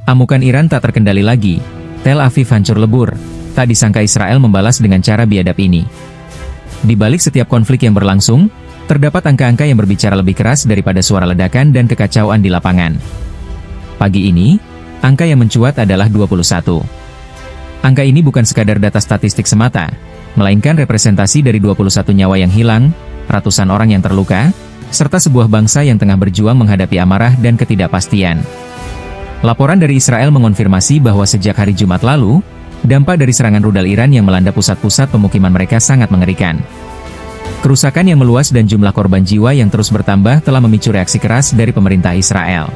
Amukan Iran tak terkendali lagi. Tel Aviv hancur lebur. Tak disangka Israel membalas dengan cara biadab ini. Di balik setiap konflik yang berlangsung, terdapat angka-angka yang berbicara lebih keras daripada suara ledakan dan kekacauan di lapangan. Pagi ini, angka yang mencuat adalah 21. Angka ini bukan sekadar data statistik semata, melainkan representasi dari 21 nyawa yang hilang, ratusan orang yang terluka, serta sebuah bangsa yang tengah berjuang menghadapi amarah dan ketidakpastian. Laporan dari Israel mengonfirmasi bahwa sejak hari Jumat lalu, dampak dari serangan rudal Iran yang melanda pusat-pusat pemukiman mereka sangat mengerikan. Kerusakan yang meluas dan jumlah korban jiwa yang terus bertambah telah memicu reaksi keras dari pemerintah Israel.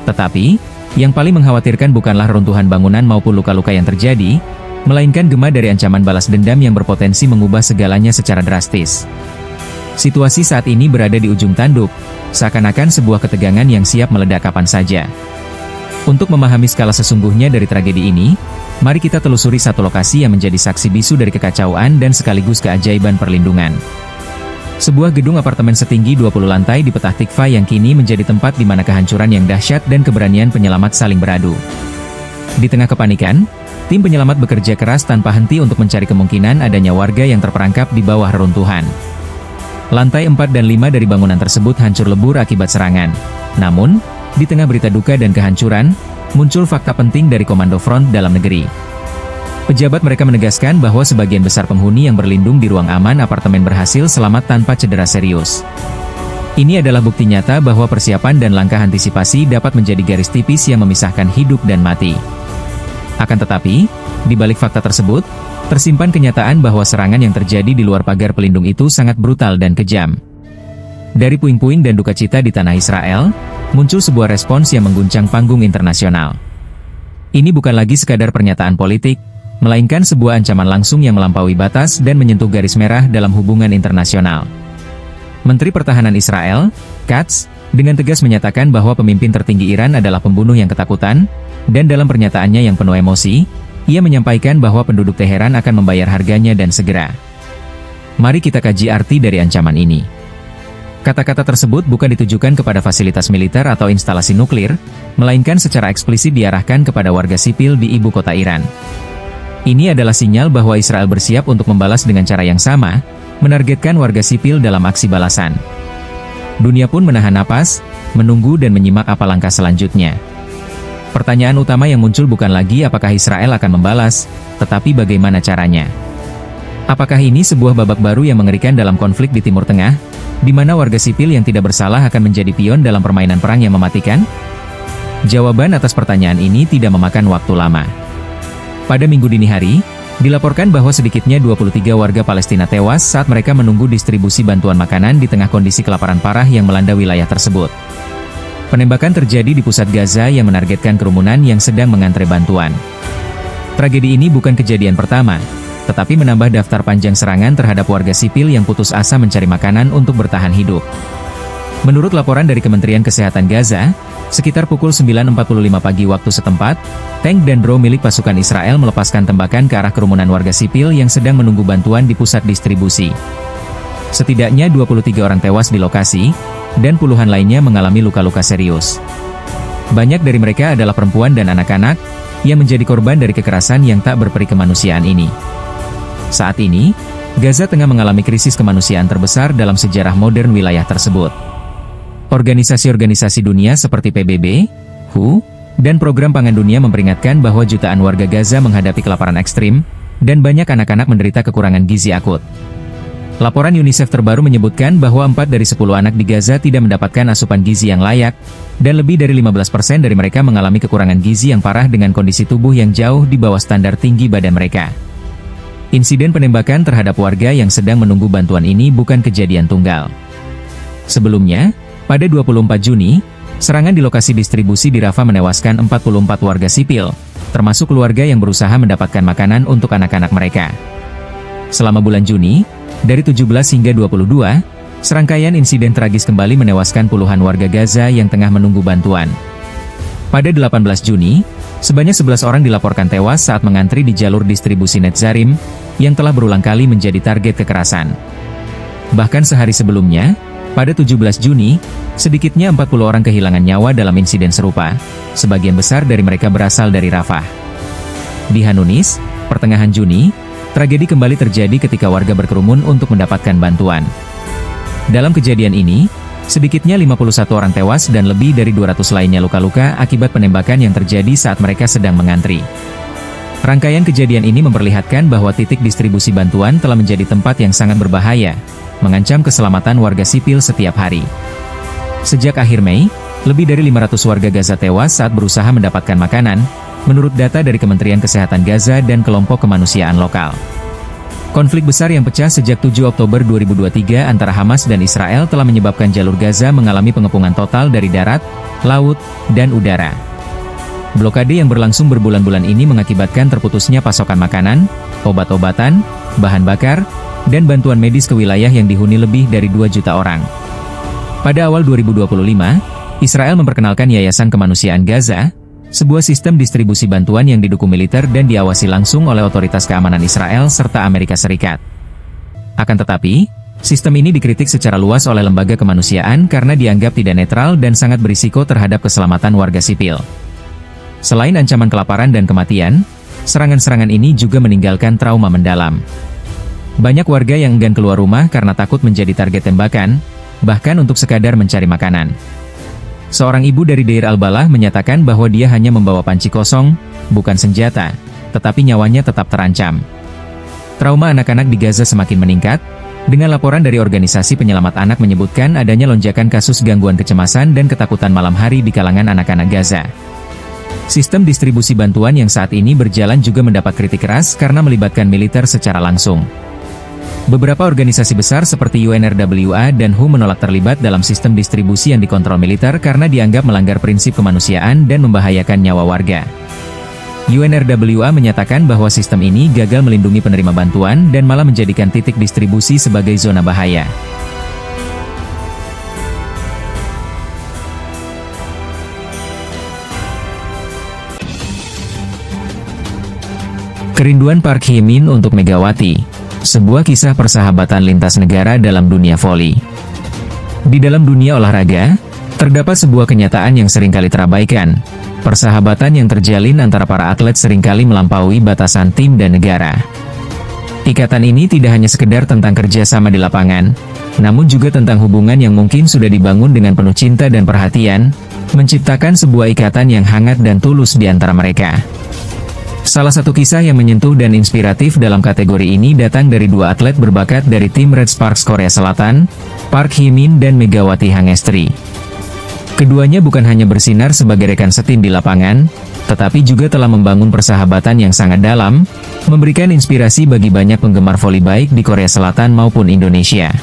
Tetapi, yang paling mengkhawatirkan bukanlah runtuhan bangunan maupun luka-luka yang terjadi, melainkan gema dari ancaman balas dendam yang berpotensi mengubah segalanya secara drastis. Situasi saat ini berada di ujung tanduk, seakan-akan sebuah ketegangan yang siap meledak kapan saja. Untuk memahami skala sesungguhnya dari tragedi ini, mari kita telusuri satu lokasi yang menjadi saksi bisu dari kekacauan dan sekaligus keajaiban perlindungan. Sebuah gedung apartemen setinggi 20 lantai di Petah Tikva yang kini menjadi tempat di mana kehancuran yang dahsyat dan keberanian penyelamat saling beradu. Di tengah kepanikan, tim penyelamat bekerja keras tanpa henti untuk mencari kemungkinan adanya warga yang terperangkap di bawah reruntuhan. Lantai 4 dan 5 dari bangunan tersebut hancur lebur akibat serangan. Namun, di tengah berita duka dan kehancuran, muncul fakta penting dari Komando Front Dalam Negeri. Pejabat mereka menegaskan bahwa sebagian besar penghuni yang berlindung di ruang aman apartemen berhasil selamat tanpa cedera serius. Ini adalah bukti nyata bahwa persiapan dan langkah antisipasi dapat menjadi garis tipis yang memisahkan hidup dan mati. Akan tetapi, di balik fakta tersebut, tersimpan kenyataan bahwa serangan yang terjadi di luar pagar pelindung itu sangat brutal dan kejam. Dari puing-puing dan duka cita di tanah Israel, muncul sebuah respons yang mengguncang panggung internasional. Ini bukan lagi sekadar pernyataan politik, melainkan sebuah ancaman langsung yang melampaui batas dan menyentuh garis merah dalam hubungan internasional. Menteri Pertahanan Israel, Katz, dengan tegas menyatakan bahwa pemimpin tertinggi Iran adalah pembunuh yang ketakutan, dan dalam pernyataannya yang penuh emosi, ia menyampaikan bahwa penduduk Teheran akan membayar harganya dan segera. Mari kita kaji arti dari ancaman ini. Kata-kata tersebut bukan ditujukan kepada fasilitas militer atau instalasi nuklir, melainkan secara eksplisit diarahkan kepada warga sipil di ibu kota Iran. Ini adalah sinyal bahwa Israel bersiap untuk membalas dengan cara yang sama, menargetkan warga sipil dalam aksi balasan. Dunia pun menahan napas, menunggu dan menyimak apa langkah selanjutnya. Pertanyaan utama yang muncul bukan lagi apakah Israel akan membalas, tetapi bagaimana caranya. Apakah ini sebuah babak baru yang mengerikan dalam konflik di Timur Tengah, di mana warga sipil yang tidak bersalah akan menjadi pion dalam permainan perang yang mematikan? Jawaban atas pertanyaan ini tidak memakan waktu lama. Pada minggu dini hari, dilaporkan bahwa sedikitnya 23 warga Palestina tewas saat mereka menunggu distribusi bantuan makanan di tengah kondisi kelaparan parah yang melanda wilayah tersebut. Penembakan terjadi di pusat Gaza yang menargetkan kerumunan yang sedang mengantre bantuan. Tragedi ini bukan kejadian pertama, tetapi menambah daftar panjang serangan terhadap warga sipil yang putus asa mencari makanan untuk bertahan hidup. Menurut laporan dari Kementerian Kesehatan Gaza, sekitar pukul 9.45 pagi waktu setempat, tank dan drone milik pasukan Israel melepaskan tembakan ke arah kerumunan warga sipil yang sedang menunggu bantuan di pusat distribusi. Setidaknya 23 orang tewas di lokasi, dan puluhan lainnya mengalami luka-luka serius. Banyak dari mereka adalah perempuan dan anak-anak, yang menjadi korban dari kekerasan yang tak berperi kemanusiaan ini. Saat ini, Gaza tengah mengalami krisis kemanusiaan terbesar dalam sejarah modern wilayah tersebut. Organisasi-organisasi dunia seperti PBB, WHO, dan Program Pangan Dunia memperingatkan bahwa jutaan warga Gaza menghadapi kelaparan ekstrim, dan banyak anak-anak menderita kekurangan gizi akut. Laporan UNICEF terbaru menyebutkan bahwa 4 dari 10 anak di Gaza tidak mendapatkan asupan gizi yang layak, dan lebih dari 15% dari mereka mengalami kekurangan gizi yang parah dengan kondisi tubuh yang jauh di bawah standar tinggi badan mereka. Insiden penembakan terhadap warga yang sedang menunggu bantuan ini bukan kejadian tunggal. Sebelumnya, pada 24 Juni, serangan di lokasi distribusi di Rafah menewaskan 44 warga sipil, termasuk keluarga yang berusaha mendapatkan makanan untuk anak-anak mereka. Selama bulan Juni, dari 17 hingga 22, serangkaian insiden tragis kembali menewaskan puluhan warga Gaza yang tengah menunggu bantuan. Pada 18 Juni, sebanyak 11 orang dilaporkan tewas saat mengantri di jalur distribusi Netzarim, yang telah berulang kali menjadi target kekerasan. Bahkan sehari sebelumnya, Pada 17 Juni, sedikitnya 40 orang kehilangan nyawa dalam insiden serupa. Sebagian besar dari mereka berasal dari Rafah. Di Khan Yunis, pertengahan Juni, tragedi kembali terjadi ketika warga berkerumun untuk mendapatkan bantuan. Dalam kejadian ini, sedikitnya 51 orang tewas dan lebih dari 200 lainnya luka-luka akibat penembakan yang terjadi saat mereka sedang mengantri. Rangkaian kejadian ini memperlihatkan bahwa titik distribusi bantuan telah menjadi tempat yang sangat berbahaya, mengancam keselamatan warga sipil setiap hari. Sejak akhir Mei, lebih dari 500 warga Gaza tewas saat berusaha mendapatkan makanan, menurut data dari Kementerian Kesehatan Gaza dan kelompok kemanusiaan lokal. Konflik besar yang pecah sejak 7 Oktober 2023 antara Hamas dan Israel telah menyebabkan jalur Gaza mengalami pengepungan total dari darat, laut, dan udara. Blokade yang berlangsung berbulan-bulan ini mengakibatkan terputusnya pasokan makanan, obat-obatan, bahan bakar, dan bantuan medis ke wilayah yang dihuni lebih dari 2 juta orang. Pada awal 2025, Israel memperkenalkan Yayasan Kemanusiaan Gaza, sebuah sistem distribusi bantuan yang didukung militer dan diawasi langsung oleh otoritas keamanan Israel serta Amerika Serikat. Akan tetapi, sistem ini dikritik secara luas oleh lembaga kemanusiaan karena dianggap tidak netral dan sangat berisiko terhadap keselamatan warga sipil. Selain ancaman kelaparan dan kematian, serangan-serangan ini juga meninggalkan trauma mendalam. Banyak warga yang enggan keluar rumah karena takut menjadi target tembakan, bahkan untuk sekadar mencari makanan. Seorang ibu dari Deir al-Balah menyatakan bahwa dia hanya membawa panci kosong, bukan senjata, tetapi nyawanya tetap terancam. Trauma anak-anak di Gaza semakin meningkat, dengan laporan dari organisasi penyelamat anak menyebutkan adanya lonjakan kasus gangguan kecemasan dan ketakutan malam hari di kalangan anak-anak Gaza. Sistem distribusi bantuan yang saat ini berjalan juga mendapat kritik keras karena melibatkan militer secara langsung. Beberapa organisasi besar seperti UNRWA dan WHO menolak terlibat dalam sistem distribusi yang dikontrol militer karena dianggap melanggar prinsip kemanusiaan dan membahayakan nyawa warga. UNRWA menyatakan bahwa sistem ini gagal melindungi penerima bantuan dan malah menjadikan titik distribusi sebagai zona bahaya. Kerinduan Park Hye-min untuk Megawati, sebuah kisah persahabatan lintas negara dalam dunia voli. Di dalam dunia olahraga, terdapat sebuah kenyataan yang seringkali terabaikan. Persahabatan yang terjalin antara para atlet seringkali melampaui batasan tim dan negara. Ikatan ini tidak hanya sekedar tentang kerjasama di lapangan, namun juga tentang hubungan yang mungkin sudah dibangun dengan penuh cinta dan perhatian, menciptakan sebuah ikatan yang hangat dan tulus di antara mereka. Salah satu kisah yang menyentuh dan inspiratif dalam kategori ini datang dari dua atlet berbakat dari tim Red Sparks Korea Selatan, Park Hye-min dan Megawati Hangestri. Keduanya bukan hanya bersinar sebagai rekan setim di lapangan, tetapi juga telah membangun persahabatan yang sangat dalam, memberikan inspirasi bagi banyak penggemar voli baik di Korea Selatan maupun Indonesia.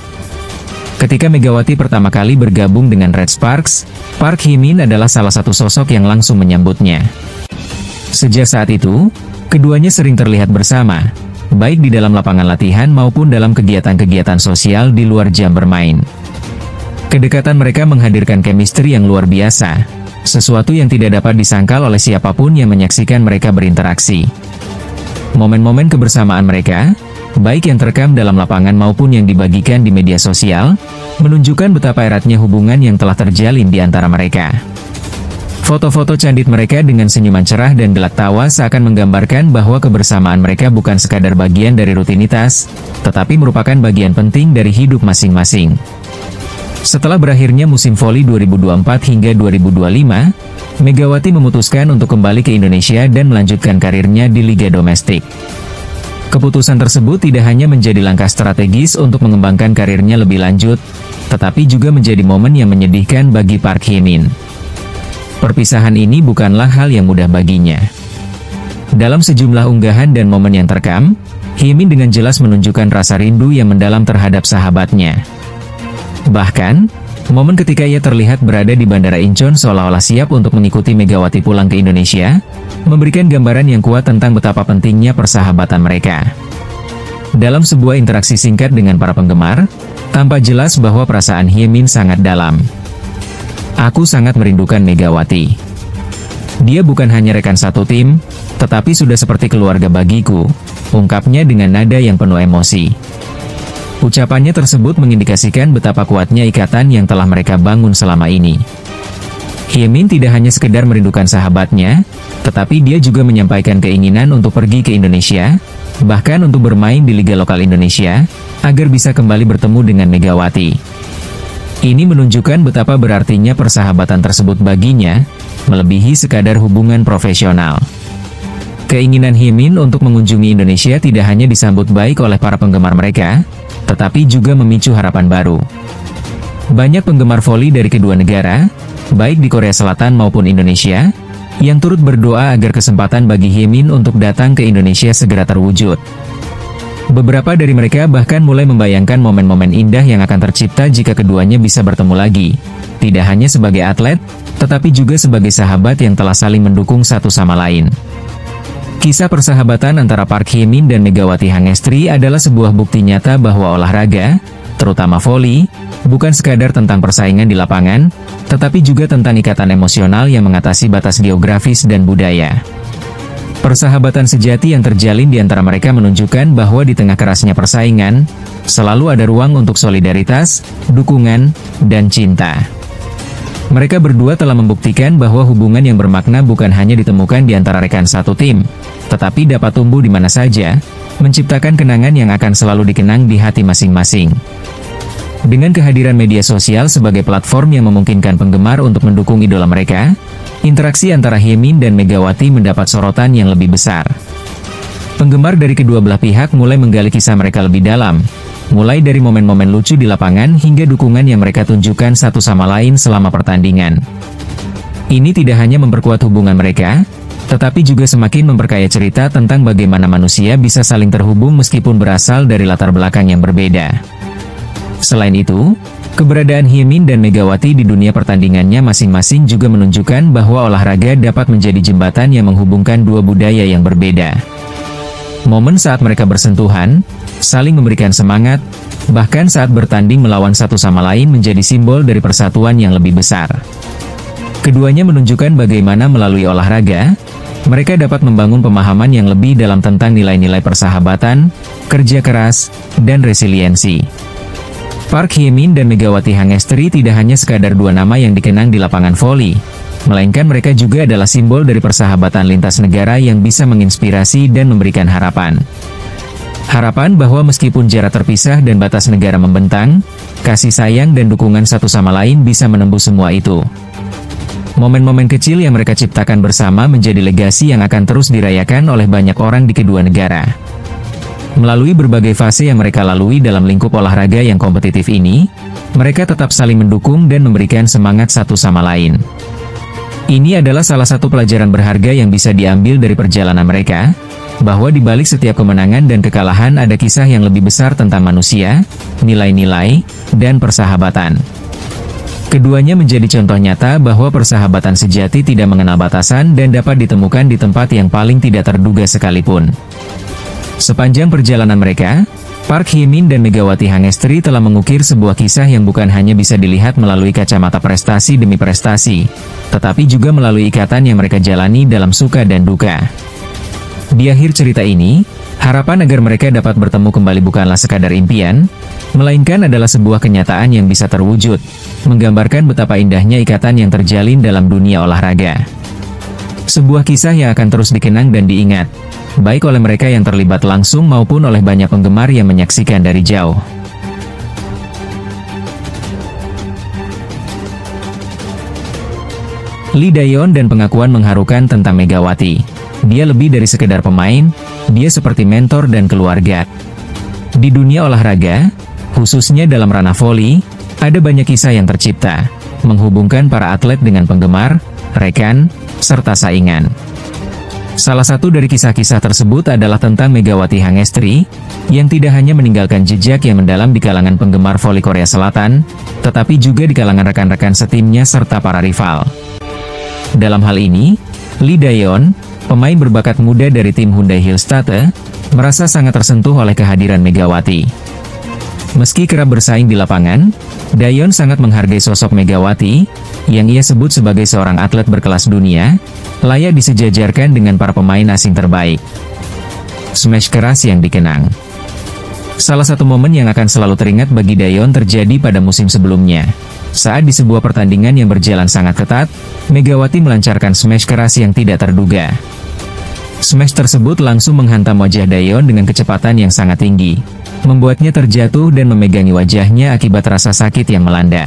Ketika Megawati pertama kali bergabung dengan Red Sparks, Park Hye-min adalah salah satu sosok yang langsung menyambutnya. Sejak saat itu, keduanya sering terlihat bersama, baik di dalam lapangan latihan maupun dalam kegiatan-kegiatan sosial di luar jam bermain. Kedekatan mereka menghadirkan chemistry yang luar biasa, sesuatu yang tidak dapat disangkal oleh siapapun yang menyaksikan mereka berinteraksi. Momen-momen kebersamaan mereka, baik yang terekam dalam lapangan maupun yang dibagikan di media sosial, menunjukkan betapa eratnya hubungan yang telah terjalin di antara mereka. Foto-foto candid mereka dengan senyuman cerah dan gelak tawa seakan menggambarkan bahwa kebersamaan mereka bukan sekadar bagian dari rutinitas, tetapi merupakan bagian penting dari hidup masing-masing. Setelah berakhirnya musim voli 2024 hingga 2025, Megawati memutuskan untuk kembali ke Indonesia dan melanjutkan karirnya di liga domestik. Keputusan tersebut tidak hanya menjadi langkah strategis untuk mengembangkan karirnya lebih lanjut, tetapi juga menjadi momen yang menyedihkan bagi Park Hye-min. Perpisahan ini bukanlah hal yang mudah baginya. Dalam sejumlah unggahan dan momen yang terekam, Hye-min dengan jelas menunjukkan rasa rindu yang mendalam terhadap sahabatnya. Bahkan, momen ketika ia terlihat berada di Bandara Incheon seolah-olah siap untuk mengikuti Megawati pulang ke Indonesia, memberikan gambaran yang kuat tentang betapa pentingnya persahabatan mereka. Dalam sebuah interaksi singkat dengan para penggemar, tampak jelas bahwa perasaan Hye-min sangat dalam. "Aku sangat merindukan Megawati. Dia bukan hanya rekan satu tim, tetapi sudah seperti keluarga bagiku," ungkapnya dengan nada yang penuh emosi. Ucapannya tersebut mengindikasikan betapa kuatnya ikatan yang telah mereka bangun selama ini. Hye-min tidak hanya sekedar merindukan sahabatnya, tetapi dia juga menyampaikan keinginan untuk pergi ke Indonesia, bahkan untuk bermain di Liga Lokal Indonesia, agar bisa kembali bertemu dengan Megawati. Ini menunjukkan betapa berartinya persahabatan tersebut baginya, melebihi sekadar hubungan profesional. Keinginan Hye-min untuk mengunjungi Indonesia tidak hanya disambut baik oleh para penggemar mereka, tetapi juga memicu harapan baru. Banyak penggemar voli dari kedua negara, baik di Korea Selatan maupun Indonesia, yang turut berdoa agar kesempatan bagi Hye-min untuk datang ke Indonesia segera terwujud. Beberapa dari mereka bahkan mulai membayangkan momen-momen indah yang akan tercipta jika keduanya bisa bertemu lagi, tidak hanya sebagai atlet, tetapi juga sebagai sahabat yang telah saling mendukung satu sama lain. Kisah persahabatan antara Park Hye-min dan Megawati Hangestri adalah sebuah bukti nyata bahwa olahraga, terutama voli, bukan sekadar tentang persaingan di lapangan, tetapi juga tentang ikatan emosional yang mengatasi batas geografis dan budaya. Persahabatan sejati yang terjalin di antara mereka menunjukkan bahwa di tengah kerasnya persaingan, selalu ada ruang untuk solidaritas, dukungan, dan cinta. Mereka berdua telah membuktikan bahwa hubungan yang bermakna bukan hanya ditemukan di antara rekan satu tim, tetapi dapat tumbuh di mana saja, menciptakan kenangan yang akan selalu dikenang di hati masing-masing. Dengan kehadiran media sosial sebagai platform yang memungkinkan penggemar untuk mendukung idola mereka, interaksi antara Hye-min dan Megawati mendapat sorotan yang lebih besar. Penggemar dari kedua belah pihak mulai menggali kisah mereka lebih dalam, mulai dari momen-momen lucu di lapangan hingga dukungan yang mereka tunjukkan satu sama lain selama pertandingan. Ini tidak hanya memperkuat hubungan mereka, tetapi juga semakin memperkaya cerita tentang bagaimana manusia bisa saling terhubung meskipun berasal dari latar belakang yang berbeda. Selain itu, keberadaan Hye-min dan Megawati di dunia pertandingannya masing-masing juga menunjukkan bahwa olahraga dapat menjadi jembatan yang menghubungkan dua budaya yang berbeda. Momen saat mereka bersentuhan, saling memberikan semangat, bahkan saat bertanding melawan satu sama lain menjadi simbol dari persatuan yang lebih besar. Keduanya menunjukkan bagaimana melalui olahraga, mereka dapat membangun pemahaman yang lebih dalam tentang nilai-nilai persahabatan, kerja keras, dan resiliensi. Park Hye-min dan Megawati Hangestri tidak hanya sekadar dua nama yang dikenang di lapangan voli, melainkan mereka juga adalah simbol dari persahabatan lintas negara yang bisa menginspirasi dan memberikan harapan. Harapan bahwa meskipun jarak terpisah dan batas negara membentang, kasih sayang dan dukungan satu sama lain bisa menembus semua itu. Momen-momen kecil yang mereka ciptakan bersama menjadi legasi yang akan terus dirayakan oleh banyak orang di kedua negara. Melalui berbagai fase yang mereka lalui dalam lingkup olahraga yang kompetitif ini, mereka tetap saling mendukung dan memberikan semangat satu sama lain. Ini adalah salah satu pelajaran berharga yang bisa diambil dari perjalanan mereka, bahwa di balik setiap kemenangan dan kekalahan ada kisah yang lebih besar tentang manusia, nilai-nilai, dan persahabatan. Keduanya menjadi contoh nyata bahwa persahabatan sejati tidak mengenal batasan dan dapat ditemukan di tempat yang paling tidak terduga sekalipun. Sepanjang perjalanan mereka, Park Hye-min dan Megawati Hangestri telah mengukir sebuah kisah yang bukan hanya bisa dilihat melalui kacamata prestasi demi prestasi, tetapi juga melalui ikatan yang mereka jalani dalam suka dan duka. Di akhir cerita ini, harapan agar mereka dapat bertemu kembali bukanlah sekadar impian, melainkan adalah sebuah kenyataan yang bisa terwujud, menggambarkan betapa indahnya ikatan yang terjalin dalam dunia olahraga. Sebuah kisah yang akan terus dikenang dan diingat, baik oleh mereka yang terlibat langsung maupun oleh banyak penggemar yang menyaksikan dari jauh. Lee Dae-yeon dan pengakuan mengharukan tentang Megawati. Dia lebih dari sekedar pemain, dia seperti mentor dan keluarga. Di dunia olahraga, khususnya dalam ranah voli, ada banyak kisah yang tercipta, menghubungkan para atlet dengan penggemar, rekan, serta saingan. Salah satu dari kisah-kisah tersebut adalah tentang Megawati Hangestri, yang tidak hanya meninggalkan jejak yang mendalam di kalangan penggemar voli Korea Selatan, tetapi juga di kalangan rekan-rekan setimnya serta para rival. Dalam hal ini, Lee Dae-yeon, pemain berbakat muda dari tim Hyundai Hillstate, merasa sangat tersentuh oleh kehadiran Megawati. Meski kerap bersaing di lapangan, Dae-yeon sangat menghargai sosok Megawati, yang ia sebut sebagai seorang atlet berkelas dunia, layak disejajarkan dengan para pemain asing terbaik. Smash keras yang dikenang. Salah satu momen yang akan selalu teringat bagi Daeyeon terjadi pada musim sebelumnya. Saat di sebuah pertandingan yang berjalan sangat ketat, Megawati melancarkan smash keras yang tidak terduga. Smash tersebut langsung menghantam wajah Daeyeon dengan kecepatan yang sangat tinggi, membuatnya terjatuh dan memegangi wajahnya akibat rasa sakit yang melanda.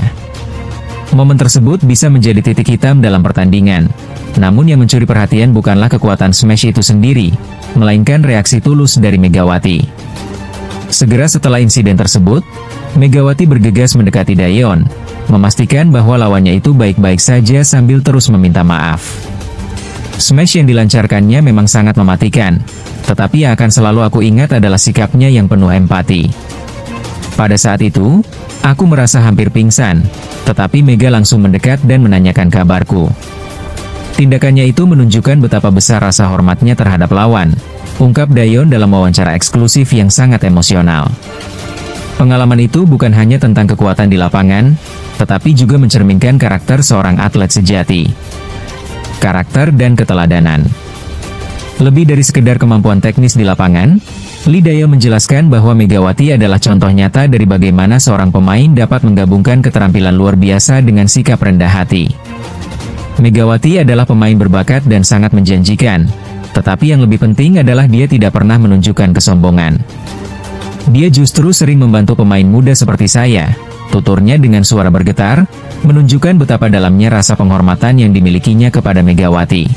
Momen tersebut bisa menjadi titik hitam dalam pertandingan. Namun yang mencuri perhatian bukanlah kekuatan smash itu sendiri, melainkan reaksi tulus dari Megawati. Segera setelah insiden tersebut, Megawati bergegas mendekati Daeyeon, memastikan bahwa lawannya itu baik-baik saja sambil terus meminta maaf. Smash yang dilancarkannya memang sangat mematikan, tetapi yang akan selalu aku ingat adalah sikapnya yang penuh empati. Pada saat itu, aku merasa hampir pingsan, tetapi Mega langsung mendekat dan menanyakan kabarku. Tindakannya itu menunjukkan betapa besar rasa hormatnya terhadap lawan, ungkap Daeyeon dalam wawancara eksklusif yang sangat emosional. Pengalaman itu bukan hanya tentang kekuatan di lapangan, tetapi juga mencerminkan karakter seorang atlet sejati. Karakter dan keteladanan. Lebih dari sekedar kemampuan teknis di lapangan, Lee Daeyeon menjelaskan bahwa Megawati adalah contoh nyata dari bagaimana seorang pemain dapat menggabungkan keterampilan luar biasa dengan sikap rendah hati. Megawati adalah pemain berbakat dan sangat menjanjikan, tetapi yang lebih penting adalah dia tidak pernah menunjukkan kesombongan. Dia justru sering membantu pemain muda seperti saya, tuturnya dengan suara bergetar, menunjukkan betapa dalamnya rasa penghormatan yang dimilikinya kepada Megawati.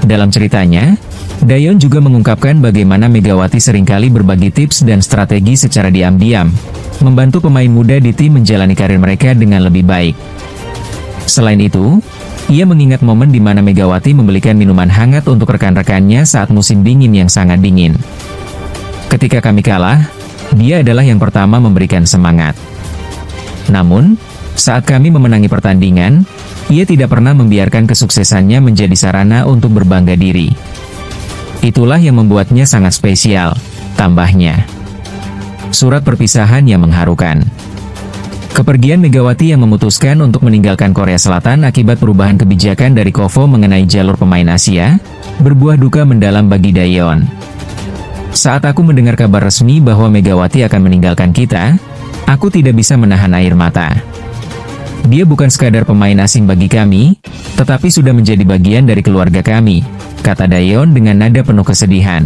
Dalam ceritanya, Daeyeon juga mengungkapkan bagaimana Megawati seringkali berbagi tips dan strategi secara diam-diam, membantu pemain muda di tim menjalani karir mereka dengan lebih baik. Selain itu, ia mengingat momen di mana Megawati membelikan minuman hangat untuk rekan-rekannya saat musim dingin yang sangat dingin. Ketika kami kalah, dia adalah yang pertama memberikan semangat. Namun, saat kami memenangi pertandingan, ia tidak pernah membiarkan kesuksesannya menjadi sarana untuk berbangga diri. Itulah yang membuatnya sangat spesial, tambahnya. Surat perpisahan yang mengharukan. Kepergian Megawati yang memutuskan untuk meninggalkan Korea Selatan akibat perubahan kebijakan dari KOFO mengenai jalur pemain Asia, berbuah duka mendalam bagi Daeyeon. Saat aku mendengar kabar resmi bahwa Megawati akan meninggalkan kita, aku tidak bisa menahan air mata. Dia bukan sekadar pemain asing bagi kami, tetapi sudah menjadi bagian dari keluarga kami, kata Daeyeon dengan nada penuh kesedihan.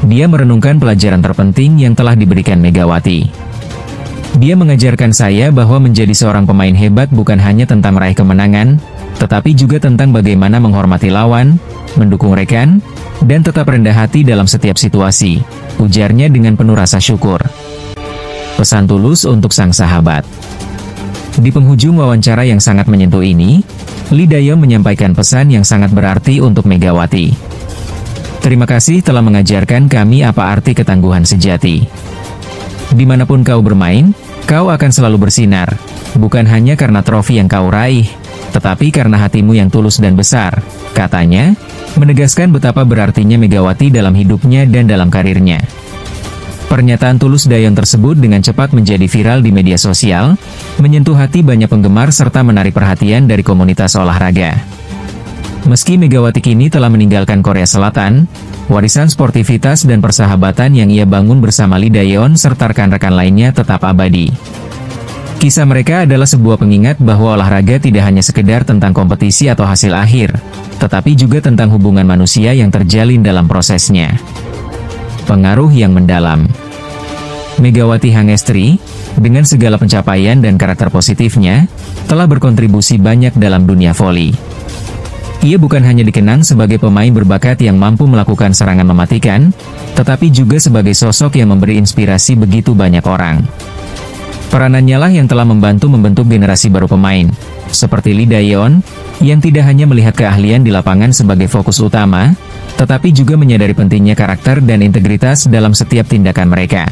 Dia merenungkan pelajaran terpenting yang telah diberikan Megawati. Dia mengajarkan saya bahwa menjadi seorang pemain hebat bukan hanya tentang meraih kemenangan, tetapi juga tentang bagaimana menghormati lawan, mendukung rekan, dan tetap rendah hati dalam setiap situasi, ujarnya dengan penuh rasa syukur. Pesan tulus untuk sang sahabat. Di penghujung wawancara yang sangat menyentuh ini, Lee Daeyeon menyampaikan pesan yang sangat berarti untuk Megawati. Terima kasih telah mengajarkan kami apa arti ketangguhan sejati. Dimanapun kau bermain, kau akan selalu bersinar, bukan hanya karena trofi yang kau raih, tetapi karena hatimu yang tulus dan besar, katanya, menegaskan betapa berartinya Megawati dalam hidupnya dan dalam karirnya. Pernyataan tulus Daeyeon tersebut dengan cepat menjadi viral di media sosial, menyentuh hati banyak penggemar serta menarik perhatian dari komunitas olahraga. Meski Megawati kini telah meninggalkan Korea Selatan, warisan sportivitas dan persahabatan yang ia bangun bersama Lee Daeyeon serta rekan-rekan lainnya tetap abadi. Kisah mereka adalah sebuah pengingat bahwa olahraga tidak hanya sekedar tentang kompetisi atau hasil akhir, tetapi juga tentang hubungan manusia yang terjalin dalam prosesnya. Pengaruh yang mendalam. Megawati Hangestri, dengan segala pencapaian dan karakter positifnya, telah berkontribusi banyak dalam dunia voli. Ia bukan hanya dikenang sebagai pemain berbakat yang mampu melakukan serangan mematikan, tetapi juga sebagai sosok yang memberi inspirasi begitu banyak orang. Peranannya lah yang telah membantu membentuk generasi baru pemain, seperti Lee Daeyeon, yang tidak hanya melihat keahlian di lapangan sebagai fokus utama, tetapi juga menyadari pentingnya karakter dan integritas dalam setiap tindakan mereka.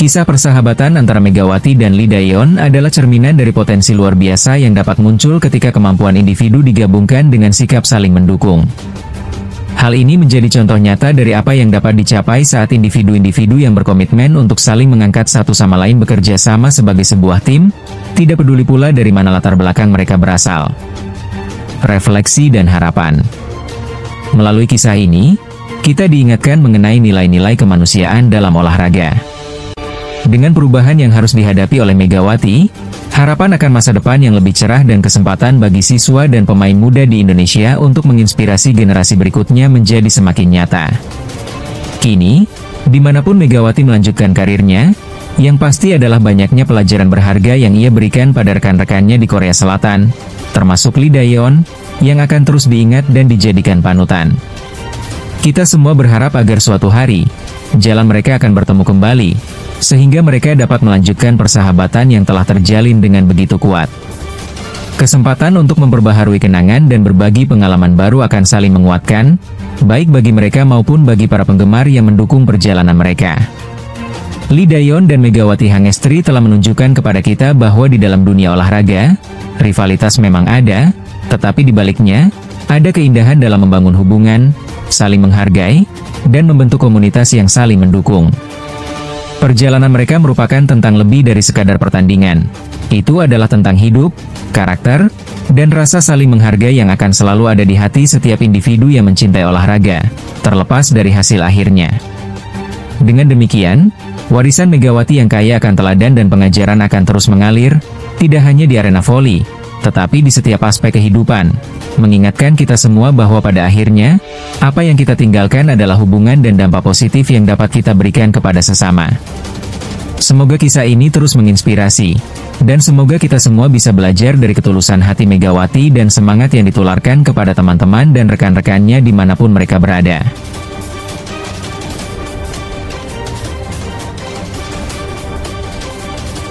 Kisah persahabatan antara Megawati dan Lee Daeyeon adalah cerminan dari potensi luar biasa yang dapat muncul ketika kemampuan individu digabungkan dengan sikap saling mendukung. Hal ini menjadi contoh nyata dari apa yang dapat dicapai saat individu-individu yang berkomitmen untuk saling mengangkat satu sama lain bekerja sama sebagai sebuah tim, tidak peduli pula dari mana latar belakang mereka berasal. Refleksi dan harapan. Melalui kisah ini, kita diingatkan mengenai nilai-nilai kemanusiaan dalam olahraga. Dengan perubahan yang harus dihadapi oleh Megawati, harapan akan masa depan yang lebih cerah dan kesempatan bagi siswa dan pemain muda di Indonesia untuk menginspirasi generasi berikutnya menjadi semakin nyata. Kini, dimanapun Megawati melanjutkan karirnya, yang pasti adalah banyaknya pelajaran berharga yang ia berikan pada rekan-rekannya di Korea Selatan, termasuk Lee Dae-yeon, yang akan terus diingat dan dijadikan panutan. Kita semua berharap agar suatu hari, jalan mereka akan bertemu kembali, sehingga mereka dapat melanjutkan persahabatan yang telah terjalin dengan begitu kuat. Kesempatan untuk memperbaharui kenangan dan berbagi pengalaman baru akan saling menguatkan, baik bagi mereka maupun bagi para penggemar yang mendukung perjalanan mereka. Lee Dae-yeon dan Megawati Hangestri telah menunjukkan kepada kita bahwa di dalam dunia olahraga, rivalitas memang ada, tetapi di baliknya, ada keindahan dalam membangun hubungan, saling menghargai, dan membentuk komunitas yang saling mendukung. Perjalanan mereka merupakan tentang lebih dari sekadar pertandingan. Itu adalah tentang hidup, karakter, dan rasa saling menghargai yang akan selalu ada di hati setiap individu yang mencintai olahraga, terlepas dari hasil akhirnya. Dengan demikian, warisan Megawati yang kaya akan teladan dan pengajaran akan terus mengalir, tidak hanya di arena voli, tetapi di setiap aspek kehidupan, mengingatkan kita semua bahwa pada akhirnya, apa yang kita tinggalkan adalah hubungan dan dampak positif yang dapat kita berikan kepada sesama. Semoga kisah ini terus menginspirasi, dan semoga kita semua bisa belajar dari ketulusan hati Megawati dan semangat yang ditularkan kepada teman-teman dan rekan-rekannya dimanapun mereka berada.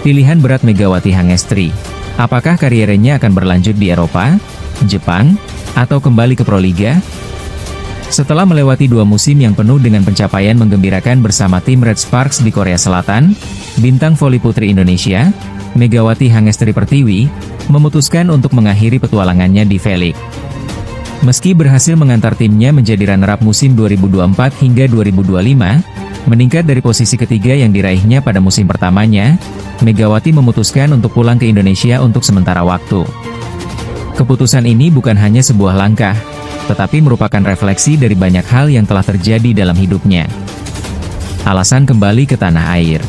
Pilihan berat Megawati Hangestri. Apakah karirnya akan berlanjut di Eropa, Jepang, atau kembali ke Proliga? Setelah melewati 2 musim yang penuh dengan pencapaian menggembirakan bersama tim Red Sparks di Korea Selatan, bintang voli putri Indonesia, Megawati Hangestri Pertiwi, memutuskan untuk mengakhiri petualangannya di V-League. Meski berhasil mengantar timnya menjadi runner-up musim 2024 hingga 2025, meningkat dari posisi ketiga yang diraihnya pada musim pertamanya, Megawati memutuskan untuk pulang ke Indonesia untuk sementara waktu. Keputusan ini bukan hanya sebuah langkah, tetapi merupakan refleksi dari banyak hal yang telah terjadi dalam hidupnya. Alasan kembali ke tanah air.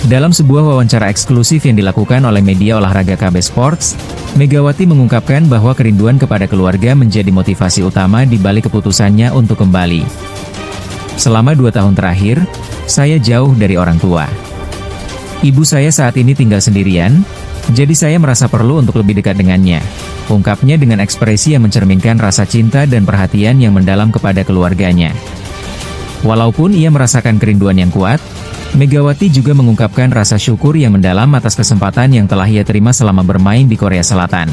Dalam sebuah wawancara eksklusif yang dilakukan oleh media olahraga KB Sports, Megawati mengungkapkan bahwa kerinduan kepada keluarga menjadi motivasi utama di balik keputusannya untuk kembali. Selama 2 tahun terakhir, saya jauh dari orang tua. Ibu saya saat ini tinggal sendirian, jadi saya merasa perlu untuk lebih dekat dengannya, ungkapnya dengan ekspresi yang mencerminkan rasa cinta dan perhatian yang mendalam kepada keluarganya. Walaupun ia merasakan kerinduan yang kuat, Megawati juga mengungkapkan rasa syukur yang mendalam atas kesempatan yang telah ia terima selama bermain di Korea Selatan.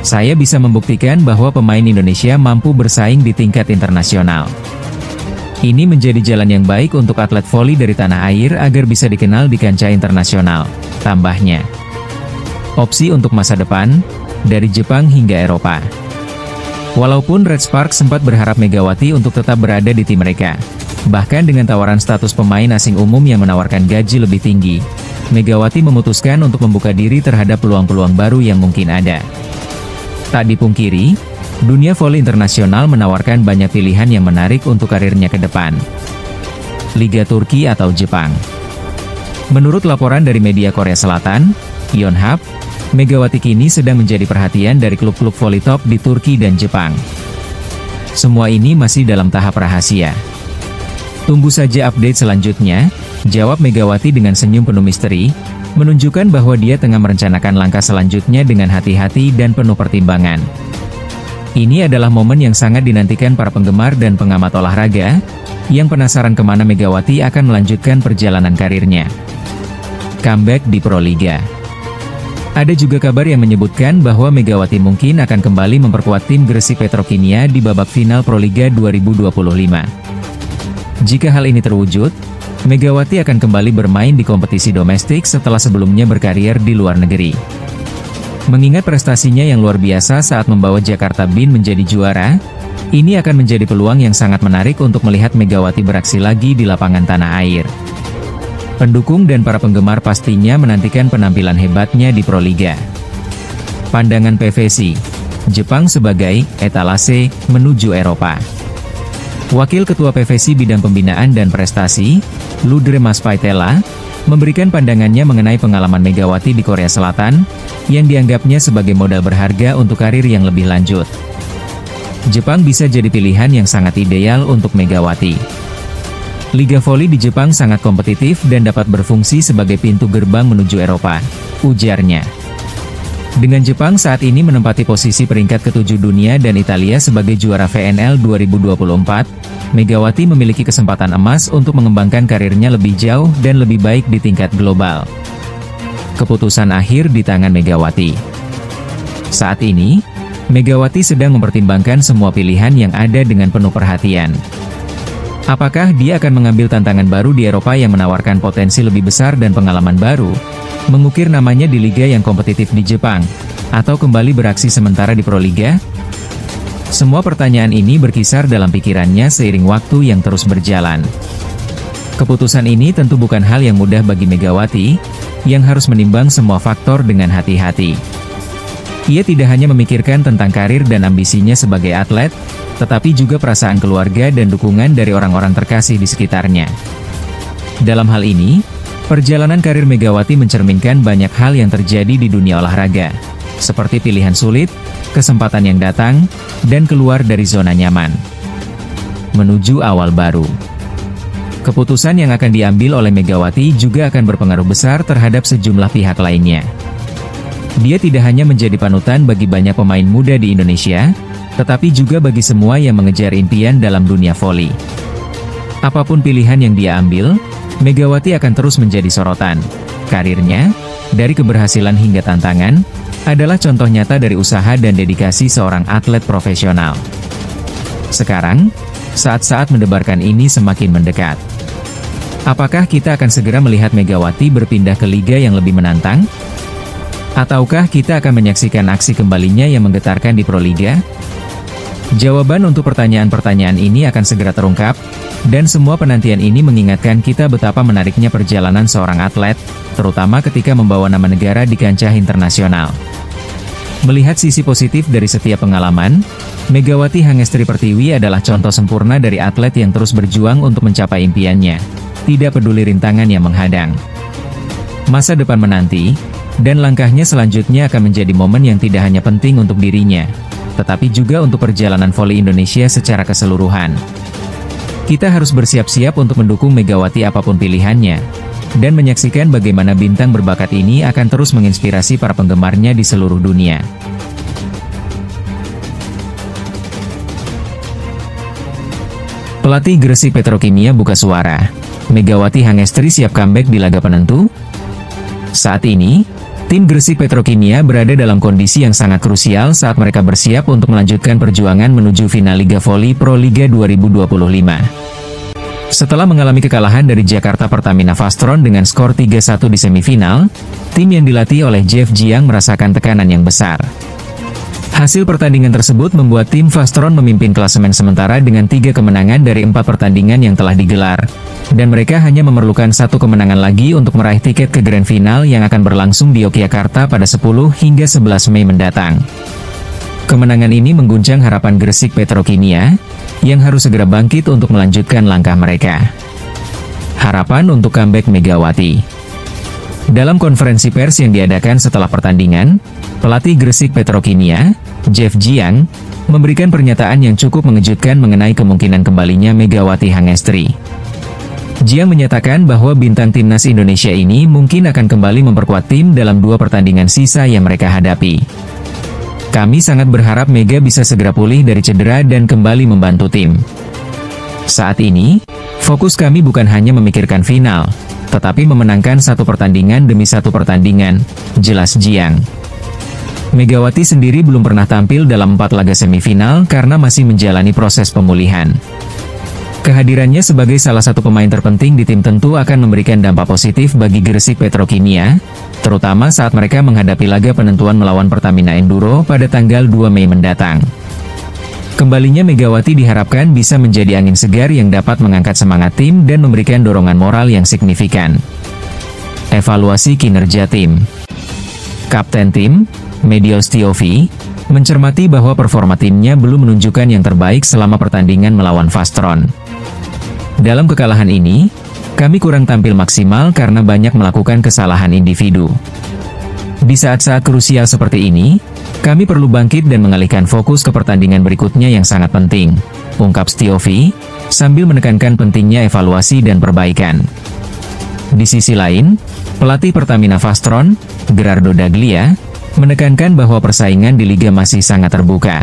Saya bisa membuktikan bahwa pemain Indonesia mampu bersaing di tingkat internasional. Ini menjadi jalan yang baik untuk atlet voli dari tanah air agar bisa dikenal di kancah internasional, tambahnya. Opsi untuk masa depan, dari Jepang hingga Eropa. Walaupun Red Sparks sempat berharap Megawati untuk tetap berada di tim mereka, bahkan dengan tawaran status pemain asing umum yang menawarkan gaji lebih tinggi, Megawati memutuskan untuk membuka diri terhadap peluang-peluang baru yang mungkin ada. Tak dipungkiri, dunia voli internasional menawarkan banyak pilihan yang menarik untuk karirnya ke depan. Liga Turki atau Jepang. Menurut laporan dari media Korea Selatan, Yonhap, Megawati kini sedang menjadi perhatian dari klub-klub voli top di Turki dan Jepang. Semua ini masih dalam tahap rahasia. Tunggu saja update selanjutnya, jawab Megawati dengan senyum penuh misteri, menunjukkan bahwa dia tengah merencanakan langkah selanjutnya dengan hati-hati dan penuh pertimbangan. Ini adalah momen yang sangat dinantikan para penggemar dan pengamat olahraga, yang penasaran kemana Megawati akan melanjutkan perjalanan karirnya. Comeback di Proliga. Ada juga kabar yang menyebutkan bahwa Megawati mungkin akan kembali memperkuat tim Gresik Petrokimia di babak final Proliga 2025. Jika hal ini terwujud, Megawati akan kembali bermain di kompetisi domestik setelah sebelumnya berkarier di luar negeri. Mengingat prestasinya yang luar biasa saat membawa Jakarta Bin menjadi juara, ini akan menjadi peluang yang sangat menarik untuk melihat Megawati beraksi lagi di lapangan tanah air. Pendukung dan para penggemar pastinya menantikan penampilan hebatnya di Proliga. Pandangan PVC, Jepang sebagai etalase menuju Eropa. Wakil Ketua PVSI Bidang Pembinaan dan Prestasi, Ludre Maspaitela, memberikan pandangannya mengenai pengalaman Megawati di Korea Selatan, yang dianggapnya sebagai modal berharga untuk karir yang lebih lanjut. Jepang bisa jadi pilihan yang sangat ideal untuk Megawati. Liga voli di Jepang sangat kompetitif dan dapat berfungsi sebagai pintu gerbang menuju Eropa, ujarnya. Dengan Jepang saat ini menempati posisi peringkat ke-7 dunia dan Italia sebagai juara VNL 2024, Megawati memiliki kesempatan emas untuk mengembangkan karirnya lebih jauh dan lebih baik di tingkat global. Keputusan akhir di tangan Megawati. Saat ini, Megawati sedang mempertimbangkan semua pilihan yang ada dengan penuh perhatian. Apakah dia akan mengambil tantangan baru di Eropa yang menawarkan potensi lebih besar dan pengalaman baru, mengukir namanya di liga yang kompetitif di Jepang, atau kembali beraksi sementara di Proliga? Semua pertanyaan ini berkisar dalam pikirannya seiring waktu yang terus berjalan. Keputusan ini tentu bukan hal yang mudah bagi Megawati, yang harus menimbang semua faktor dengan hati-hati. Ia tidak hanya memikirkan tentang karir dan ambisinya sebagai atlet, tetapi juga perasaan keluarga dan dukungan dari orang-orang terkasih di sekitarnya. Dalam hal ini, perjalanan karir Megawati mencerminkan banyak hal yang terjadi di dunia olahraga, seperti pilihan sulit, kesempatan yang datang, dan keluar dari zona nyaman. Menuju awal baru. Keputusan yang akan diambil oleh Megawati juga akan berpengaruh besar terhadap sejumlah pihak lainnya. Dia tidak hanya menjadi panutan bagi banyak pemain muda di Indonesia, tetapi juga bagi semua yang mengejar impian dalam dunia voli. Apapun pilihan yang dia ambil, Megawati akan terus menjadi sorotan. Karirnya, dari keberhasilan hingga tantangan, adalah contoh nyata dari usaha dan dedikasi seorang atlet profesional. Sekarang, saat-saat mendebarkan ini semakin mendekat. Apakah kita akan segera melihat Megawati berpindah ke liga yang lebih menantang? Ataukah kita akan menyaksikan aksi kembalinya yang menggetarkan di Proliga? Jawaban untuk pertanyaan-pertanyaan ini akan segera terungkap, dan semua penantian ini mengingatkan kita betapa menariknya perjalanan seorang atlet, terutama ketika membawa nama negara di kancah internasional. Melihat sisi positif dari setiap pengalaman, Megawati Hangestri Pertiwi adalah contoh sempurna dari atlet yang terus berjuang untuk mencapai impiannya, tidak peduli rintangan yang menghadang. Masa depan menanti, dan langkahnya selanjutnya akan menjadi momen yang tidak hanya penting untuk dirinya, tetapi juga untuk perjalanan voli Indonesia secara keseluruhan. Kita harus bersiap-siap untuk mendukung Megawati apapun pilihannya, dan menyaksikan bagaimana bintang berbakat ini akan terus menginspirasi para penggemarnya di seluruh dunia. Pelatih Gresik Petrokimia buka suara. Megawati Hangestri siap comeback di laga penentu? Saat ini, tim Gresik Petrokimia berada dalam kondisi yang sangat krusial saat mereka bersiap untuk melanjutkan perjuangan menuju final Liga Voli Pro Liga 2025. Setelah mengalami kekalahan dari Jakarta Pertamina Vastron dengan skor 3-1 di semifinal, tim yang dilatih oleh Jeff Jiang merasakan tekanan yang besar. Hasil pertandingan tersebut membuat tim Vastron memimpin klasemen sementara dengan 3 kemenangan dari 4 pertandingan yang telah digelar, dan mereka hanya memerlukan 1 kemenangan lagi untuk meraih tiket ke Grand Final yang akan berlangsung di Yogyakarta pada 10 hingga 11 Mei mendatang. Kemenangan ini mengguncang harapan Gresik Petrokimia, yang harus segera bangkit untuk melanjutkan langkah mereka. Harapan untuk comeback Megawati. Dalam konferensi pers yang diadakan setelah pertandingan, pelatih Gresik Petrokimia, Jeff Jiang, memberikan pernyataan yang cukup mengejutkan mengenai kemungkinan kembalinya Megawati Hangestri. Jiang menyatakan bahwa bintang timnas Indonesia ini mungkin akan kembali memperkuat tim dalam 2 pertandingan sisa yang mereka hadapi. Kami sangat berharap Mega bisa segera pulih dari cedera dan kembali membantu tim. Saat ini, fokus kami bukan hanya memikirkan final, tetapi memenangkan 1 pertandingan demi 1 pertandingan, jelas Jiang. Megawati sendiri belum pernah tampil dalam 4 laga semifinal karena masih menjalani proses pemulihan. Kehadirannya sebagai salah satu pemain terpenting di tim tentu akan memberikan dampak positif bagi Gresik Petrokimia, terutama saat mereka menghadapi laga penentuan melawan Pertamina Enduro pada tanggal 2 Mei mendatang. Kembalinya Megawati diharapkan bisa menjadi angin segar yang dapat mengangkat semangat tim dan memberikan dorongan moral yang signifikan. Evaluasi kinerja tim. Kapten tim, Medios Tiofi, mencermati bahwa performa timnya belum menunjukkan yang terbaik selama pertandingan melawan Vastron. Dalam kekalahan ini, kami kurang tampil maksimal karena banyak melakukan kesalahan individu. Di saat-saat krusial seperti ini, kami perlu bangkit dan mengalihkan fokus ke pertandingan berikutnya yang sangat penting, ungkap Stiovi, sambil menekankan pentingnya evaluasi dan perbaikan. Di sisi lain, pelatih Pertamina Vastron, Gerardo Daglia, menekankan bahwa persaingan di liga masih sangat terbuka.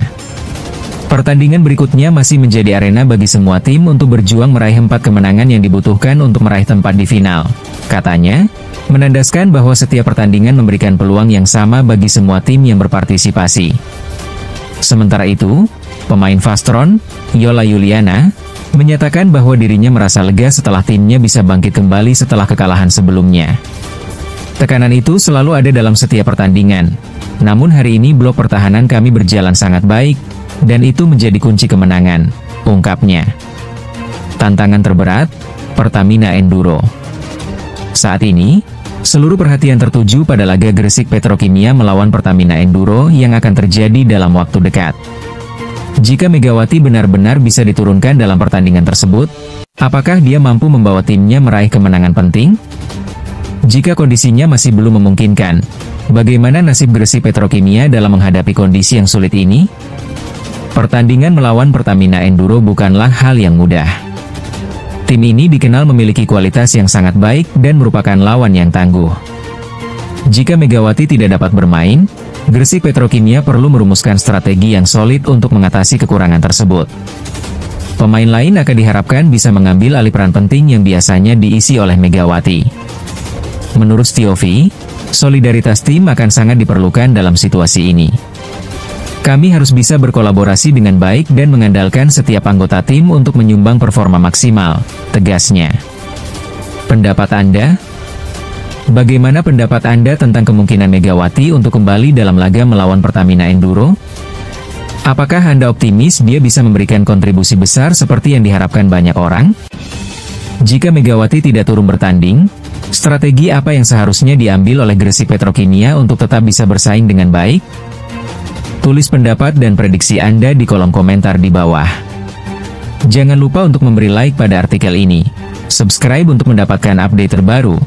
Pertandingan berikutnya masih menjadi arena bagi semua tim untuk berjuang meraih 4 kemenangan yang dibutuhkan untuk meraih tempat di final, katanya, menandaskan bahwa setiap pertandingan memberikan peluang yang sama bagi semua tim yang berpartisipasi. Sementara itu, pemain Vastron, Yola Yuliana, menyatakan bahwa dirinya merasa lega setelah timnya bisa bangkit kembali setelah kekalahan sebelumnya. Tekanan itu selalu ada dalam setiap pertandingan. Namun hari ini blok pertahanan kami berjalan sangat baik, dan itu menjadi kunci kemenangan, ungkapnya. Tantangan terberat, Pertamina Enduro. Saat ini, seluruh perhatian tertuju pada laga Gresik Petrokimia melawan Pertamina Enduro yang akan terjadi dalam waktu dekat. Jika Megawati benar-benar bisa diturunkan dalam pertandingan tersebut, apakah dia mampu membawa timnya meraih kemenangan penting? Jika kondisinya masih belum memungkinkan, bagaimana nasib Gresik Petrokimia dalam menghadapi kondisi yang sulit ini? Pertandingan melawan Pertamina Enduro bukanlah hal yang mudah. Tim ini dikenal memiliki kualitas yang sangat baik dan merupakan lawan yang tangguh. Jika Megawati tidak dapat bermain, Gresik Petrokimia perlu merumuskan strategi yang solid untuk mengatasi kekurangan tersebut. Pemain lain akan diharapkan bisa mengambil alih peran penting yang biasanya diisi oleh Megawati. Menurut Stiovi, solidaritas tim akan sangat diperlukan dalam situasi ini. Kami harus bisa berkolaborasi dengan baik dan mengandalkan setiap anggota tim untuk menyumbang performa maksimal, tegasnya. Pendapat Anda? Bagaimana pendapat Anda tentang kemungkinan Megawati untuk kembali dalam laga melawan Pertamina Enduro? Apakah Anda optimis dia bisa memberikan kontribusi besar seperti yang diharapkan banyak orang? Jika Megawati tidak turun bertanding, strategi apa yang seharusnya diambil oleh Gresik Petrokimia untuk tetap bisa bersaing dengan baik? Tulis pendapat dan prediksi Anda di kolom komentar di bawah. Jangan lupa untuk memberi like pada artikel ini, subscribe untuk mendapatkan update terbaru,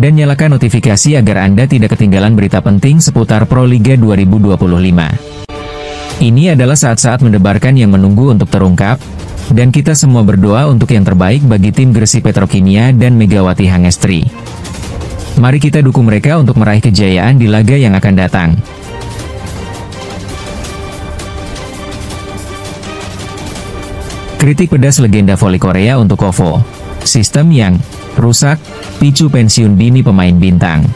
dan nyalakan notifikasi agar Anda tidak ketinggalan berita penting seputar Pro Liga 2025. Ini adalah saat-saat mendebarkan yang menunggu untuk terungkap, dan kita semua berdoa untuk yang terbaik bagi tim Gresik Petrokimia dan Megawati Hangestri. Mari kita dukung mereka untuk meraih kejayaan di laga yang akan datang. Kritik pedas legenda voli Korea untuk Kovo. Sistem yang rusak, picu pensiun dini pemain bintang.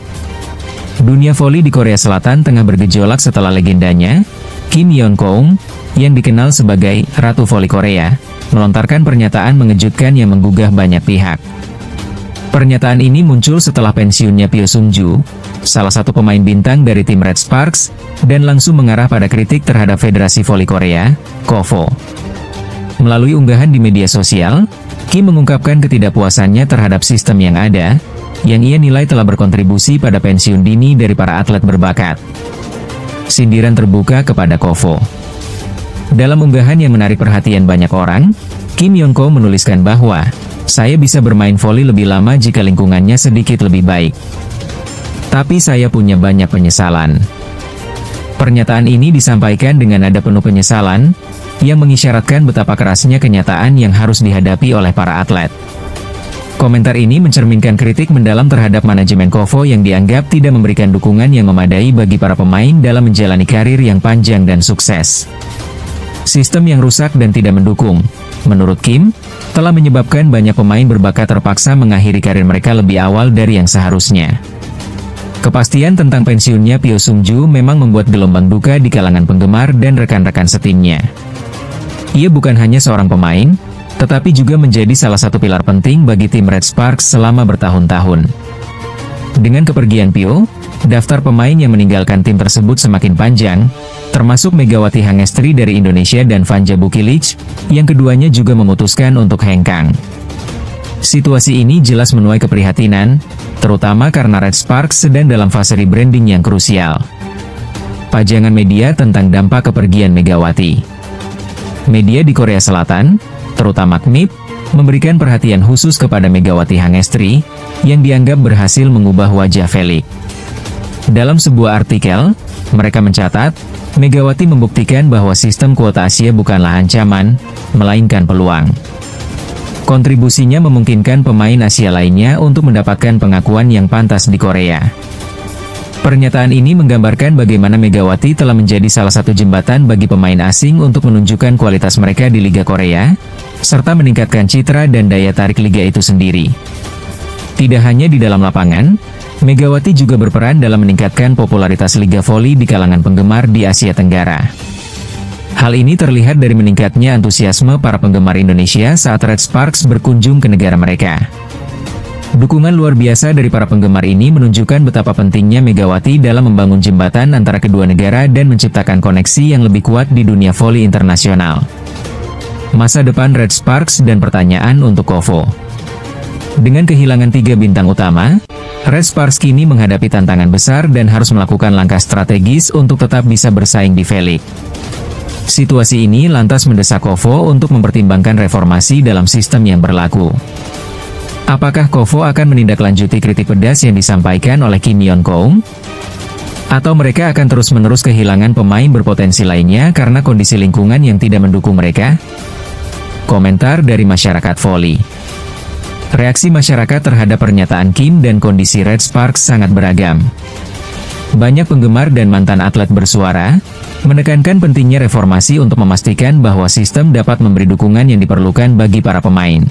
Dunia voli di Korea Selatan tengah bergejolak setelah legendanya, Kim Yeon-keung, yang dikenal sebagai Ratu Voli Korea, melontarkan pernyataan mengejutkan yang menggugah banyak pihak. Pernyataan ini muncul setelah pensiunnya Pyo Sung-ju, salah satu pemain bintang dari tim Red Sparks, dan langsung mengarah pada kritik terhadap Federasi Voli Korea, KOVO. Melalui unggahan di media sosial, Kim mengungkapkan ketidakpuasannya terhadap sistem yang ada, yang ia nilai telah berkontribusi pada pensiun dini dari para atlet berbakat. Sindiran terbuka kepada KOVO. Dalam unggahan yang menarik perhatian banyak orang, Kim Yeon-keung menuliskan bahwa, "Saya bisa bermain voli lebih lama jika lingkungannya sedikit lebih baik. Tapi saya punya banyak penyesalan." Pernyataan ini disampaikan dengan nada penuh penyesalan, yang mengisyaratkan betapa kerasnya kenyataan yang harus dihadapi oleh para atlet. Komentar ini mencerminkan kritik mendalam terhadap manajemen KOVO yang dianggap tidak memberikan dukungan yang memadai bagi para pemain dalam menjalani karir yang panjang dan sukses. Sistem yang rusak dan tidak mendukung, menurut Kim, telah menyebabkan banyak pemain berbakat terpaksa mengakhiri karir mereka lebih awal dari yang seharusnya. Kepastian tentang pensiunnya Pyo Sung-ju memang membuat gelombang duka di kalangan penggemar dan rekan-rekan setimnya. Ia bukan hanya seorang pemain, tetapi juga menjadi salah satu pilar penting bagi tim Red Sparks selama bertahun-tahun. Dengan kepergian Pyo, daftar pemain yang meninggalkan tim tersebut semakin panjang, termasuk Megawati Hangestri dari Indonesia dan Vanja Bukilic, yang keduanya juga memutuskan untuk hengkang. Situasi ini jelas menuai keprihatinan, terutama karena Red Sparks sedang dalam fase rebranding yang krusial. Pajangan media tentang dampak kepergian Megawati. Media di Korea Selatan, terutama KMIP, memberikan perhatian khusus kepada Megawati Hangestri, yang dianggap berhasil mengubah wajah Felix. Dalam sebuah artikel, mereka mencatat, Megawati membuktikan bahwa sistem kuota Asia bukanlah ancaman, melainkan peluang. Kontribusinya memungkinkan pemain Asia lainnya untuk mendapatkan pengakuan yang pantas di Korea. Pernyataan ini menggambarkan bagaimana Megawati telah menjadi salah satu jembatan bagi pemain asing untuk menunjukkan kualitas mereka di Liga Korea, serta meningkatkan citra dan daya tarik liga itu sendiri. Tidak hanya di dalam lapangan, Megawati juga berperan dalam meningkatkan popularitas Liga Voli di kalangan penggemar di Asia Tenggara. Hal ini terlihat dari meningkatnya antusiasme para penggemar Indonesia saat Red Sparks berkunjung ke negara mereka. Dukungan luar biasa dari para penggemar ini menunjukkan betapa pentingnya Megawati dalam membangun jembatan antara kedua negara dan menciptakan koneksi yang lebih kuat di dunia voli internasional. Masa depan Red Sparks dan pertanyaan untuk Kovo. Dengan kehilangan 3 bintang utama, Red Sparks kini menghadapi tantangan besar dan harus melakukan langkah strategis untuk tetap bisa bersaing di V-League. Situasi ini lantas mendesak Kovo untuk mempertimbangkan reformasi dalam sistem yang berlaku. Apakah Kovo akan menindaklanjuti kritik pedas yang disampaikan oleh Kim Yeon-keung? Atau mereka akan terus-menerus kehilangan pemain berpotensi lainnya karena kondisi lingkungan yang tidak mendukung mereka? Komentar dari masyarakat voli. Reaksi masyarakat terhadap pernyataan Kim dan kondisi Red Sparks sangat beragam. Banyak penggemar dan mantan atlet bersuara, menekankan pentingnya reformasi untuk memastikan bahwa sistem dapat memberi dukungan yang diperlukan bagi para pemain.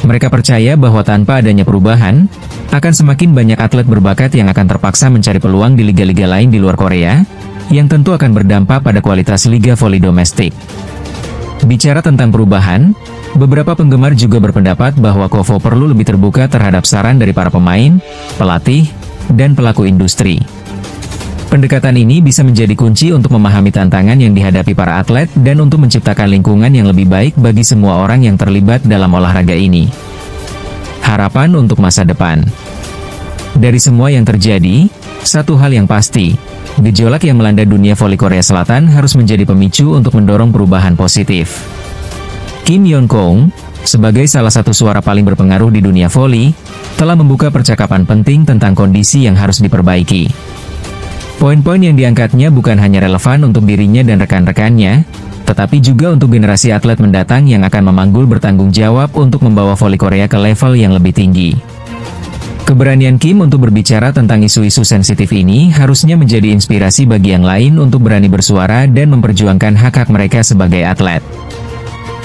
Mereka percaya bahwa tanpa adanya perubahan, akan semakin banyak atlet berbakat yang akan terpaksa mencari peluang di liga-liga lain di luar Korea, yang tentu akan berdampak pada kualitas liga voli domestik. Bicara tentang perubahan, beberapa penggemar juga berpendapat bahwa Kovo perlu lebih terbuka terhadap saran dari para pemain, pelatih, dan pelaku industri. Pendekatan ini bisa menjadi kunci untuk memahami tantangan yang dihadapi para atlet dan untuk menciptakan lingkungan yang lebih baik bagi semua orang yang terlibat dalam olahraga ini. Harapan untuk masa depan. Dari semua yang terjadi, satu hal yang pasti, gejolak yang melanda dunia voli Korea Selatan harus menjadi pemicu untuk mendorong perubahan positif. Kim Yeon-keung, sebagai salah satu suara paling berpengaruh di dunia voli, telah membuka percakapan penting tentang kondisi yang harus diperbaiki. Poin-poin yang diangkatnya bukan hanya relevan untuk dirinya dan rekan-rekannya, tetapi juga untuk generasi atlet mendatang yang akan memanggul bertanggung jawab untuk membawa voli Korea ke level yang lebih tinggi. Keberanian Kim untuk berbicara tentang isu-isu sensitif ini harusnya menjadi inspirasi bagi yang lain untuk berani bersuara dan memperjuangkan hak-hak mereka sebagai atlet.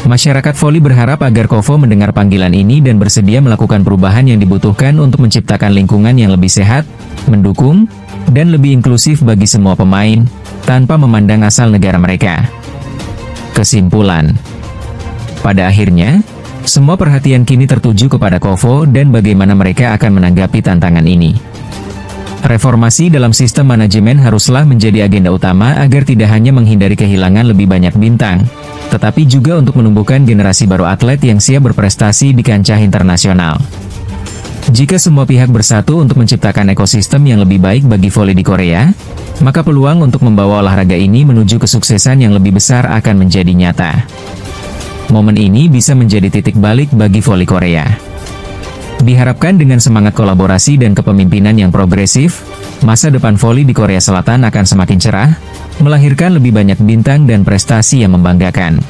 Masyarakat voli berharap agar Kovo mendengar panggilan ini dan bersedia melakukan perubahan yang dibutuhkan untuk menciptakan lingkungan yang lebih sehat, mendukung, dan lebih inklusif bagi semua pemain, tanpa memandang asal negara mereka. Kesimpulan. Pada akhirnya, semua perhatian kini tertuju kepada Kovo dan bagaimana mereka akan menanggapi tantangan ini. Reformasi dalam sistem manajemen haruslah menjadi agenda utama agar tidak hanya menghindari kehilangan lebih banyak bintang, tetapi juga untuk menumbuhkan generasi baru atlet yang siap berprestasi di kancah internasional. Jika semua pihak bersatu untuk menciptakan ekosistem yang lebih baik bagi voli di Korea, maka peluang untuk membawa olahraga ini menuju kesuksesan yang lebih besar akan menjadi nyata. Momen ini bisa menjadi titik balik bagi voli Korea. Diharapkan dengan semangat kolaborasi dan kepemimpinan yang progresif, masa depan voli di Korea Selatan akan semakin cerah, melahirkan lebih banyak bintang dan prestasi yang membanggakan.